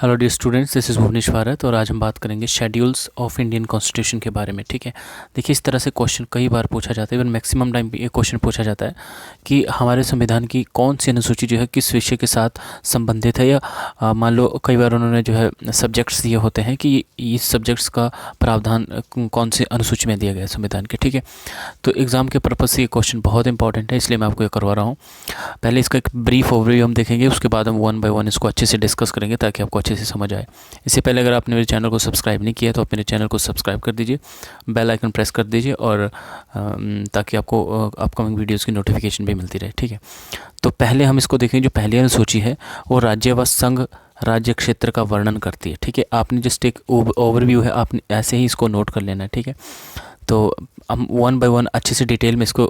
Hello dear students, this is Bhuvnesh Bharat और आज हम बात करेंगे शेड्यूल्स ऑफ इंडियन कॉन्स्टिट्यूशन के बारे में। ठीक है, देखिए इस तरह से क्वेश्चन कई बार पूछा जाता है, इवन मैक्सिमम टाइम ये क्वेश्चन पूछा जाता है कि हमारे संविधान की कौन सी अनुसूची जो है किस विषय के साथ संबंधित है, या मान लो कई बार उन्होंने जो है सब्जेक्ट्स दिए होते हैं कि इस सब्जेक्ट्स का प्रावधान कौन सी अनुसूची में दिया गया है संविधान के। ठीक है, तो एग्ज़ाम के पर्पज़ से ये क्वेश्चन बहुत इंपॉर्टेंट है, इसलिए मैं आपको ये करवा रहा हूँ। पहले इसका एक ब्रीफ ओवरव्यू हम देखेंगे, उसके बाद हम वन बाय वन इसको अच्छे से डिस्कस करेंगे ताकि आपको अच्छे से समझ आए। इससे पहले अगर आपने मेरे चैनल को सब्सक्राइब नहीं किया तो आप मेरे चैनल को सब्सक्राइब कर दीजिए, बेल आइकन प्रेस कर दीजिए और ताकि आपको अपकमिंग वीडियोज़ की नोटिफिकेशन भी मिलती रहे। ठीक है, तो पहले हम इसको देखेंगे। जो पहली अनुसूची है वो राज्य व संघ राज्य क्षेत्र का वर्णन करती है। ठीक है, आपने जस्ट एक ओवरव्यू है, आपने ऐसे ही इसको नोट कर लेना है। ठीक है, तो हम वन बाय वन अच्छे से डिटेल में इसको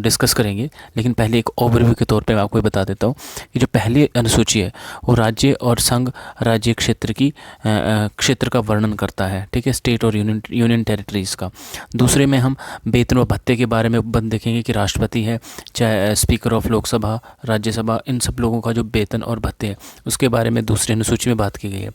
डिस्कस करेंगे, लेकिन पहले एक ओवरव्यू के तौर पे मैं आपको ये बता देता हूँ कि जो पहली अनुसूची है वो राज्य और संघ राज्य क्षेत्र की क्षेत्र का वर्णन करता है। ठीक है, स्टेट और यूनियन टेरिटरीज़ का। दूसरे में हम वेतन व भत्ते के बारे में उपबंध देखेंगे कि राष्ट्रपति है, चाहे स्पीकर ऑफ लोकसभा, राज्यसभा, इन सब लोगों का जो वेतन और भत्ते है उसके बारे में दूसरी अनुसूची में बात की गई है।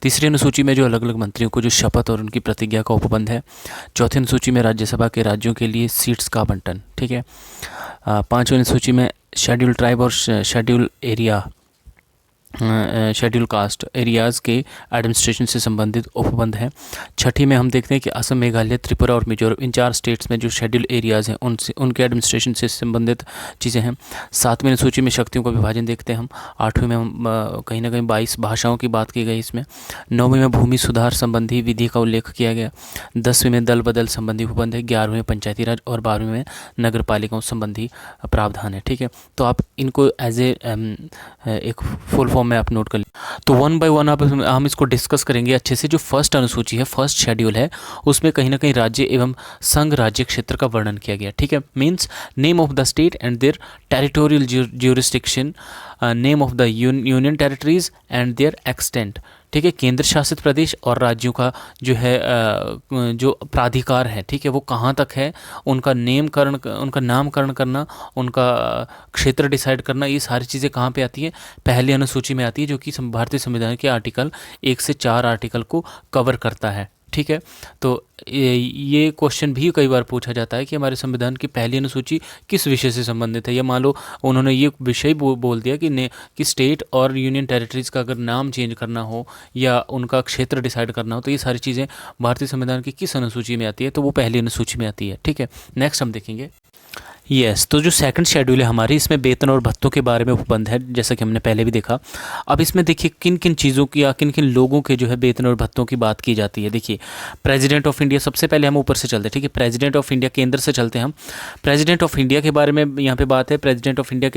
तीसरी अनुसूची में जो अलग अलग मंत्रियों को जो शपथ और उनकी प्रतिज्ञा का उपबंध है। चौथी अनुसूची में राज्यसभा के राज्यों के लिए सीट्स का आवंटन। ठीक है, पांचवी अनुसूची में शेड्यूल ट्राइब और schedule area schedule caste areas के एडमिनिस्ट्रेशन से संबंधित उपबंध है। छठी में हम देखते हैं कि असम, मेघालय, त्रिपुरा और मिजोरम, इन 4 स्टेट्स में जो शेड्यूल एरियाज़ हैं उनसे उनके एडमिनिस्ट्रेशन से संबंधित चीज़ें हैं। सातवीं सूची में शक्तियों का विभाजन देखते हैं हम। आठवीं में हम कहीं ना कहीं 22 भाषाओं की बात की गई इसमें। नौवीं में भूमि सुधार संबंधी विधि का उल्लेख किया गया। 10वीं में दल बदल संबंधी उपबंध है। 11वीं में पंचायती राज और 12वीं में नगर पालिकाओं संबंधी प्रावधान है। ठीक है, तो आप इनको एज ए एक फुल फॉर्म में आप नोट कर लीजिए। तो वन बाय वन आप हम इसको डिस्कस करेंगे अच्छे से। जो फर्स्ट अनुसूची है, फर्स्ट शेड्यूल है, उसमें कहीं ना कहीं राज्य एवं संघ राज्य क्षेत्र का वर्णन किया गया। ठीक है, means name of the state and their territorial jurisdiction, name of the union territories and their extent. ठीक है, केंद्र शासित प्रदेश और राज्यों का जो है जो प्राधिकार है, ठीक है, वो कहाँ तक है, उनका नामकरण करना, उनका क्षेत्र डिसाइड करना, ये सारी चीज़ें कहाँ पे आती है, पहली अनुसूची में आती है, जो कि भारतीय संविधान के आर्टिकल 1 से 4 आर्टिकल को कवर करता है। ठीक है, तो ये क्वेश्चन भी कई बार पूछा जाता है कि हमारे संविधान की पहली अनुसूची किस विषय से संबंधित है, या मान लो उन्होंने ये विषय बोल दिया कि स्टेट और यूनियन टेरिटरीज़ का अगर नाम चेंज करना हो या उनका क्षेत्र डिसाइड करना हो, तो ये सारी चीज़ें भारतीय संविधान की किस अनुसूची में आती है, तो वो पहली अनुसूची में आती है। ठीक है, नेक्स्ट हम देखेंगे। यस, तो जो सेकंड शेड्यूल है हमारी, इसमें वेतन और भत्तों के बारे में उपबंध है, जैसा कि हमने पहले भी देखा। अब इसमें देखिए किन किन चीज़ों की या किन किन लोगों के जो है वेतन और भत्तों की बात की जाती है। देखिए, प्रेसिडेंट ऑफ इंडिया, सबसे पहले हम ऊपर से चलते हैं। ठीक है, प्रेसिडेंट ऑफ इंडिया, केंद्र से चलते हैं हम। प्रेसिडेंट ऑफ इंडिया के बारे में यहाँ पे बात है। प्रेसिडेंट ऑफ इंडिया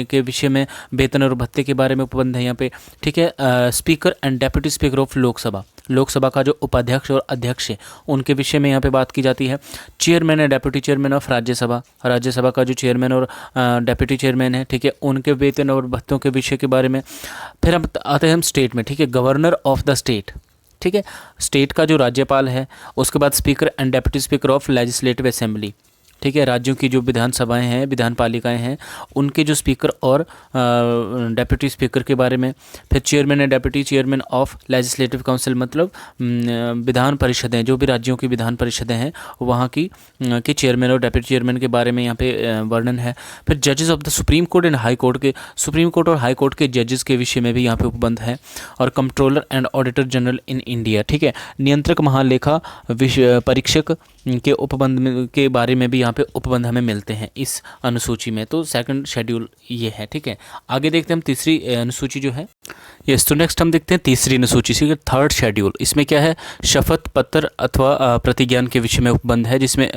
के विषय में वेतन और भत्ते के बारे में उपबंध है यहाँ पे। ठीक है, speaker and deputy speaker of Lok Sabha, Lok Sabha का जो उपाध्यक्ष और अध्यक्ष है उनके विषय में यहाँ पे बात की जाती है। Chairman and deputy chairman of Rajya Sabha, Rajya Sabha का जो चेयरमैन और डेप्यूटी चेयरमैन है, ठीक है, उनके वेतन और भत्तों के विषय के बारे में। फिर हम आते हैं हम स्टेट में। ठीक है, गवर्नर ऑफ द स्टेट, ठीक है, स्टेट का जो राज्यपाल है। उसके बाद speaker and deputy speaker of legislative assembly, ठीक है, राज्यों की जो विधानसभाएं हैं, विधान पालिकाएं हैं, उनके जो स्पीकर और डेप्यूटी स्पीकर के बारे में। फिर chairman and deputy chairman of legislative council, मतलब विधान परिषदें, जो भी राज्यों की विधान परिषदें हैं वहाँ की के चेयरमैन और डेप्यूटी चेयरमैन के बारे में यहाँ पे वर्णन है। फिर जजेस of the supreme court and high court के, सुप्रीम कोर्ट और हाई कोर्ट के जजेस के विषय में भी यहाँ पे उपबंध है। और controller and auditor general in India, ठीक है, नियंत्रक महालेखा परीक्षक के उपबंध के बारे में भी यहाँ पे उपबंध हमें मिलते हैं इस अनुसूची में। तो सेकंड शेड्यूल ये है। ठीक है, आगे देखते हैं हम तीसरी अनुसूची जो है। यस, तो नेक्स्ट हम देखते हैं तीसरी अनुसूची से थर्ड शेड्यूल। इसमें क्या है, शपथ पत्र अथवा प्रतिज्ञान के विषय में उपबंध है, जिसमें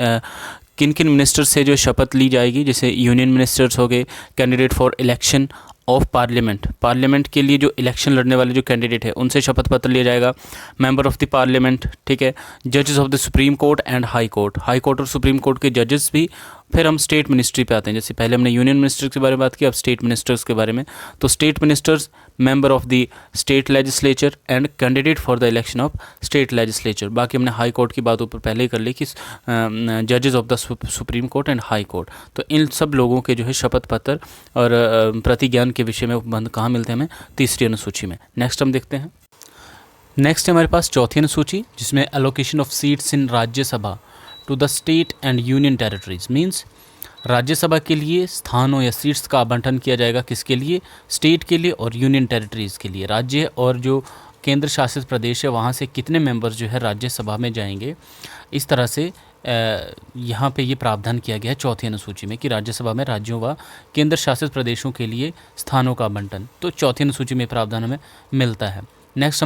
किन किन मिनिस्टर से जो शपथ ली जाएगी, जैसे यूनियन मिनिस्टर्स हो गए, candidate for election of parliament, parliament के लिए जो इलेक्शन लड़ने वाले जो कैंडिडेट है उनसे शपथ पत्र लिया जाएगा। मेंबर ऑफ द पार्लियामेंट, ठीक है, जजेस of the supreme court and high court, high court और सुप्रीम कोर्ट के जजेस भी फिर हम स्टेट मिनिस्ट्री पे आते हैं। जैसे पहले हमने यूनियन मिनिस्टर के बारे में बात की, अब स्टेट मिनिस्टर्स के बारे में। तो state ministers member of the state legislature and candidate for the election of state legislature. बाकी हमने हाई कोर्ट की बात ऊपर पहले ही कर ली कि जजेस of the supreme court and high court. तो इन सब लोगों के जो है शपथ पत्र और प्रतिज्ञान के विषय में उपबंध कहाँ मिलते हैं हमें? तीसरी अनुसूची में। नेक्स्ट हम देखते हैं। नेक्स्ट है हमारे पास चौथी अनुसूची, जिसमें allocation of seats in Rajya Sabha to the state and union territories. Means Rajya Sabha के लिए स्थानों या सीट्स का आवंटन किया जाएगा, किसके लिए? स्टेट के लिए और यूनियन टेरिटरीज़ के लिए। राज्य और जो केंद्र शासित प्रदेश है वहाँ से कितने मेंबर्स जो है राज्यसभा में जाएंगे, इस तरह से यहाँ पे ये प्रावधान किया गया है चौथी अनुसूची में कि राज्यसभा में राज्यों व केंद्र शासित प्रदेशों के लिए स्थानों का आवंटन। तो चौथी अनुसूची में प्रावधान हमें मिलता है। नेक्स्ट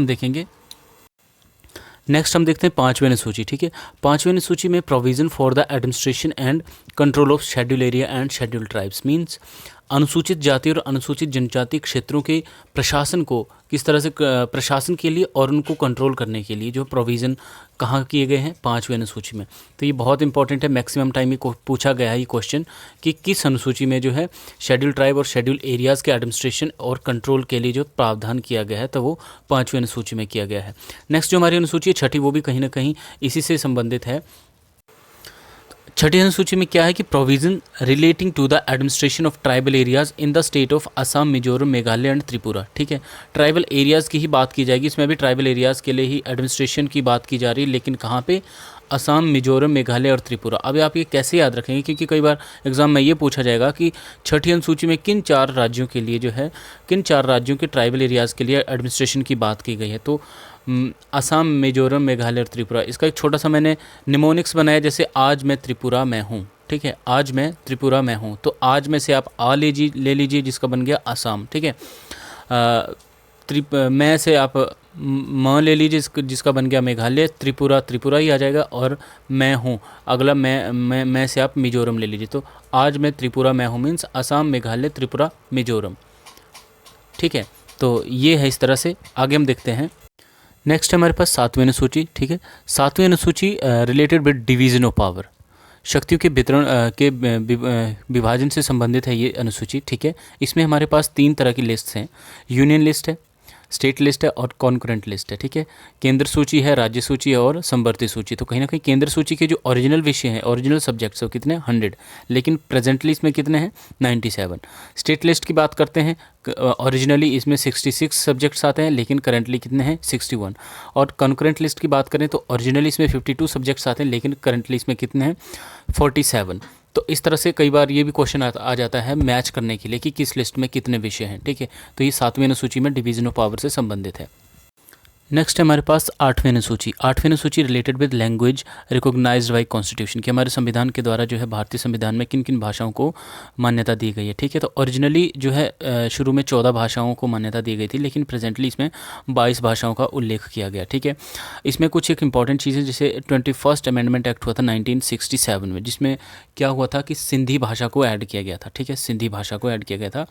हम देखते हैं पांचवी अनुसूची। ठीक है, पांचवी अनुसूची में provision for the administration and control of schedule area and schedule tribes. Means अनुसूचित जाति और अनुसूचित जनजाति क्षेत्रों के प्रशासन को किस तरह से प्रशासन के लिए और उनको कंट्रोल करने के लिए जो प्रोविज़न कहाँ किए गए हैं? पांचवी अनुसूची में। तो ये बहुत इंपॉर्टेंट है, मैक्सिमम टाइम ये पूछा गया है ये क्वेश्चन कि किस अनुसूची में जो है शेड्यूल ट्राइब और शेड्यूल एरियाज़ के एडमिनिस्ट्रेशन और कंट्रोल के लिए जो प्रावधान किया गया है, तो वो पांचवी अनुसूची में किया गया है। नेक्स्ट जो हमारी अनुसूची है छठी, वो भी कहीं ना कहीं इसी से संबंधित है। छठी अनुसूची में क्या है कि provision relating to the administration of tribal areas in the state of Assam, Mizoram, Meghalaya and Tripura. ठीक है, ट्राइबल एरियाज़ की ही बात की जाएगी, इसमें भी ट्राइबल एरियाज़ के लिए ही एडमिनिस्ट्रेशन की बात की जा रही है, लेकिन कहाँ पे? असम, मिजोरम, मेघालय और त्रिपुरा। अब आप ये कैसे याद रखेंगे, क्योंकि कई बार एग्जाम में ये पूछा जाएगा कि छठी अनुसूची में किन चार राज्यों के लिए जो है, किन चार राज्यों के ट्राइबल एरियाज़ के लिए एडमिनिस्ट्रेशन की बात की गई है। तो असम, मिजोरम, मेघालय और त्रिपुरा, इसका एक छोटा सा मैंने निमोनिक्स बनाया। जैसे आज मैं त्रिपुरा में हूँ, ठीक है, आज मैं त्रिपुरा में हूँ, तो आज में से आप आ ले लीजिए जिसका बन गया असम। ठीक है, मैं से आप म ले लीजिए जिसका बन गया मेघालय, त्रिपुरा ही आ जाएगा, और मैं हूँ अगला मैं से आप मिजोरम ले लीजिए। तो आज मैं त्रिपुरा में हूँ मीन्स असम, मेघालय, त्रिपुरा, मिजोरम। ठीक है, तो ये है इस तरह से। आगे हम देखते हैं। नेक्स्ट है हमारे पास सातवीं अनुसूची। ठीक है, सातवीं अनुसूची related with division of power, शक्तियों के वितरण के विभाजन से संबंधित है ये अनुसूची। ठीक है, इसमें हमारे पास तीन तरह की लिस्ट हैं, यूनियन लिस्ट है, स्टेट लिस्ट है और कॉन्करेंट लिस्ट है। ठीक है, केंद्र सूची है, राज्य सूची है और समवर्ती सूची। तो कहीं ना कहीं केंद्र सूची के जो ओरिजिनल विषय हैं, ओरिजिनल सब्जेक्ट्स, वो कितने? 100, लेकिन प्रेजेंटली इसमें कितने हैं? 97। स्टेट लिस्ट की बात करते हैं, ओरिजिनली इसमें 66 सब्जेक्ट्स आते हैं, लेकिन करेंटली कितने हैं? 61। और कॉन्करेंट लिस्ट की बात करें तो ओरिजिनली इसमें 52 सब्जेक्ट्स आते हैं, लेकिन करेंटली इसमें कितने हैं? 47। तो इस तरह से कई बार ये भी क्वेश्चन आ जाता है मैच करने के लिए कि किस लिस्ट में कितने विषय हैं। ठीक है, तो ये सातवीं अनुसूची में डिवीजन ऑफ पावर से संबंधित है। नेक्स्ट है हमारे पास आठवीं अनुसूची। आठवीं अनुसूची related with language recognized by constitution, कि हमारे संविधान के द्वारा जो है भारतीय संविधान में किन किन भाषाओं को मान्यता दी गई है। ठीक है, तो ओरिजिनली जो है शुरू में 14 भाषाओं को मान्यता दी गई थी, लेकिन प्रेजेंटली इसमें 22 भाषाओं का उल्लेख किया गया। ठीक है, इसमें कुछ एक इंपॉर्टेंट चीज़ें, जैसे 21st अमेंडमेंट एक्ट हुआ था 1967 में, जिसमें क्या हुआ था कि सिंधी भाषा को ऐड किया गया था। ठीक है, सिंधी भाषा को ऐड किया गया था।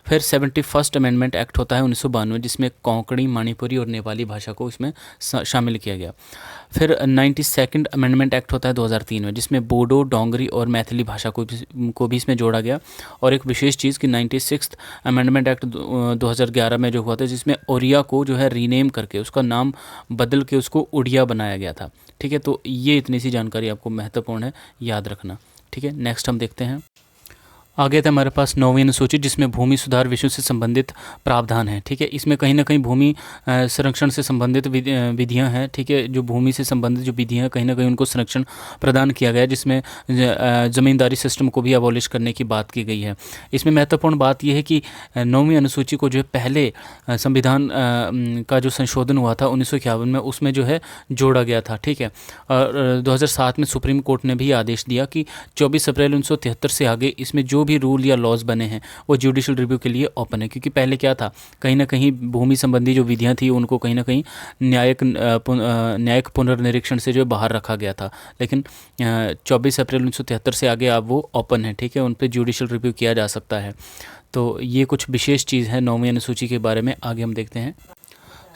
फिर 71st अमेंडमेंट एक्ट होता है 1992, जिसमें कोंकणी, मणिपुरी और नेपाली भाषा को इसमें शामिल किया गया। फिर 92nd अमेंडमेंट एक्ट होता है 2003 में, जिसमें बोडो, डोंगरी और मैथिली भाषा को भी इसमें जोड़ा गया। और एक विशेष चीज़ कि 96th अमेंडमेंट एक्ट 2011 में जो हुआ था, जिसमें ओरिया को जो है रीनेम करके उसका नाम बदल के उसको उड़िया बनाया गया था। ठीक है, तो ये इतनी सी जानकारी आपको महत्वपूर्ण है, याद रखना। ठीक है, नेक्स्ट हम देखते हैं। आगे था हमारे पास नौवीं अनुसूची, जिसमें भूमि सुधार विषयों से संबंधित प्रावधान है। ठीक है, इसमें कहीं ना कहीं भूमि संरक्षण से संबंधित विधियां हैं। ठीक है, जो भूमि से संबंधित जो विधियां कहीं ना कहीं उनको संरक्षण प्रदान किया गया है, जिसमें ज़मींदारी सिस्टम को भी अबॉलिश करने की बात की गई है। इसमें महत्वपूर्ण बात यह है कि नौवीं अनुसूची को जो है पहले संविधान का जो संशोधन हुआ था 1951 में, उसमें जो है जोड़ा गया था। ठीक है, और 2007 में सुप्रीम कोर्ट ने भी आदेश दिया कि 24 अप्रैल 1973 से आगे इसमें जो भी रूल या लॉज बने हैं वो जुडिशल रिव्यू के लिए ओपन है। क्योंकि पहले क्या था, कहीं ना कहीं भूमि संबंधी जो विधियां थी उनको कहीं ना कहीं न्यायिक पुनर्निरीक्षण से जो बाहर रखा गया था, लेकिन 24 अप्रैल 1973 से आगे अब वो ओपन है। ठीक है, उन पर जुडिशल रिव्यू किया जा सकता है। तो ये कुछ विशेष चीज़ है नौवीं अनुसूची के बारे में। आगे हम देखते हैं।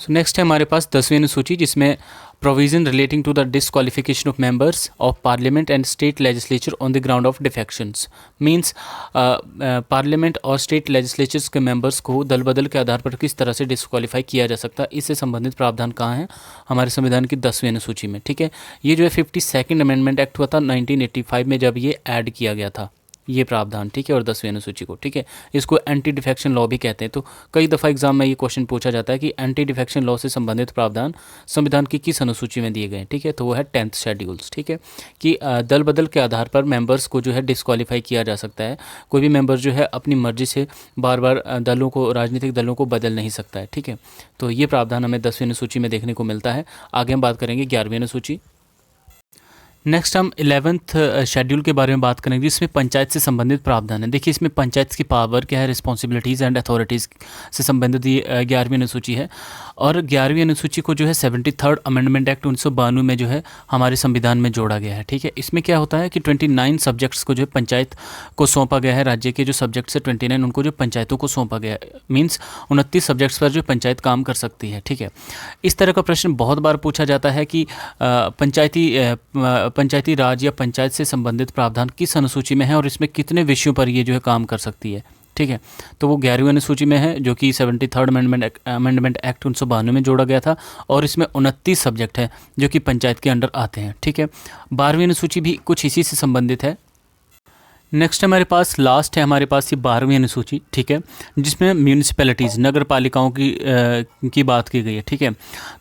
सो नेक्स्ट है हमारे पास 10वीं अनुसूची, जिसमें provision relating to the disqualification of members of parliament and state legislature on the ground of defections. Means parliament और स्टेट लेजिस्लेचर्स के मेंबर्स को दल बदल के आधार पर किस तरह से डिसक्वालीफाई किया जा सकता है, इससे संबंधित प्रावधान कहाँ हैं हमारे संविधान की 10वीं अनुसूची में। ठीक है, ये जो है 52nd अमेंडमेंट एक्ट हुआ था 1985 में, जब ये ऐड किया गया था ये प्रावधान। ठीक है, और 10वीं अनुसूची को, ठीक है, इसको एंटी डिफेक्शन लॉ भी कहते हैं। तो कई दफ़ा एग्जाम में ये क्वेश्चन पूछा जाता है कि एंटी डिफेक्शन लॉ से संबंधित प्रावधान संविधान की किस अनुसूची में दिए गए हैं। ठीक है, तो वो है 10th शेड्यूल्स। ठीक है, कि दल बदल के आधार पर मेंबर्स को जो है डिस्क्वालीफाई किया जा सकता है। कोई भी मेंबर जो है अपनी मर्जी से बार बार दलों को, राजनीतिक दलों को बदल नहीं सकता है। ठीक है, तो ये प्रावधान हमें 10वीं अनुसूची में देखने को मिलता है। आगे हम बात करेंगे 11वीं अनुसूची। नेक्स्ट हम 11th शेड्यूल के बारे में बात करेंगे, जिसमें पंचायत से संबंधित प्रावधान है। देखिए इसमें पंचायत की पावर क्या है, रिस्पॉन्सिबिलिटीज़ एंड अथॉरिटीज़ से संबंधित ये 11वीं अनुसूची है। और 11वीं अनुसूची को जो है 73rd अमेंडमेंट एक्ट 1992 में जो है हमारे संविधान में जोड़ा गया है। ठीक है, इसमें क्या होता है कि 29 सब्जेक्ट्स को जो है पंचायत को सौंपा गया है। राज्य के जो सब्जेक्ट्स है 29 उनको जो पंचायतों को सौंपा गया है। मीन्स 29 सब्जेक्ट्स पर जो पंचायत काम कर सकती है। ठीक है, इस तरह का प्रश्न बहुत बार पूछा जाता है कि पंचायती राज या पंचायत से संबंधित प्रावधान किस अनुसूची में है और इसमें कितने विषयों पर ये जो है काम कर सकती है। ठीक है, तो वो 11वीं अनुसूची में है, जो कि 73rd अमेंडमेंट एक्ट 1992 में जोड़ा गया था। और इसमें 29 सब्जेक्ट है जो कि पंचायत के अंडर आते हैं। ठीक है, 12वीं अनुसूची भी कुछ इसी से संबंधित है। नेक्स्ट हमारे पास लास्ट है हमारे पास ये 12वीं अनुसूची। ठीक है, जिसमें म्यूनिसिपैलिटीज़, नगर पालिकाओं की बात की गई है। ठीक है,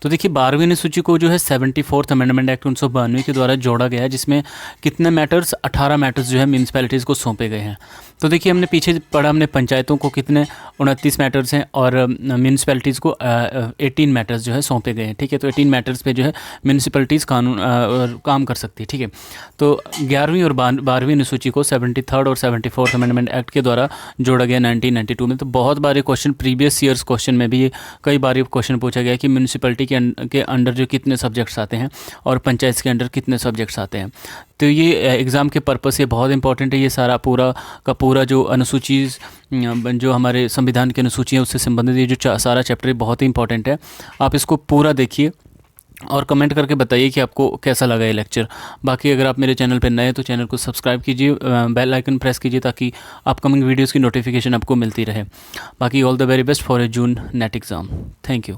तो देखिए 12वीं अनुसूची को जो है 74th अमेंडमेंट एक्ट 1992 के द्वारा जोड़ा गया है, जिसमें कितने मैटर्स, 18 मैटर्स जो है म्यूनिसिपैलिटीज़ को सौंपे गए हैं। तो देखिए हमने पीछे पढ़ा, हमने पंचायतों को कितने 29 मैटर्स हैं और म्यूनिसिपैलिटीज़ को 18 मैटर्स जो है सौंपे गए हैं। ठीक है, तो 18 मैटर्स पे जो है म्यूनिसिपैलिटीज़ काम कर सकती है। ठीक है, तो 11वीं और 12वीं अनुसूची को 73rd और 74th अमेंडमेंट एक्ट के द्वारा जोड़ा गया 1992 में। तो बहुत बार ये क्वेश्चन, प्रीवियस ईयर्स क्वेश्चन में भी ये कई बार ये क्वेश्चन पूछा गया कि म्यूनिसिपैलिटी के अंडर जो कितने सब्जेक्ट्स आते हैं और पंचायत के अंडर कितने सब्जेक्ट्स आते हैं। तो ये एग्ज़ाम के पर्पस से बहुत इंपॉर्टेंट है। ये सारा पूरा जो अनुसूची, जो हमारे संविधान की अनुसूची है उससे संबंधित ये जो सारा चैप्टर बहुत ही इंपॉर्टेंट है। आप इसको पूरा देखिए और कमेंट करके बताइए कि आपको कैसा लगा ये लेक्चर। बाकी अगर आप मेरे चैनल पर नए हैं तो चैनल को सब्सक्राइब कीजिए, बेल आइकन प्रेस कीजिए ताकि अपकमिंग वीडियोज़ की नोटिफिकेशन आपको मिलती रहे। बाकी all the very best for a June net exam. Thank you.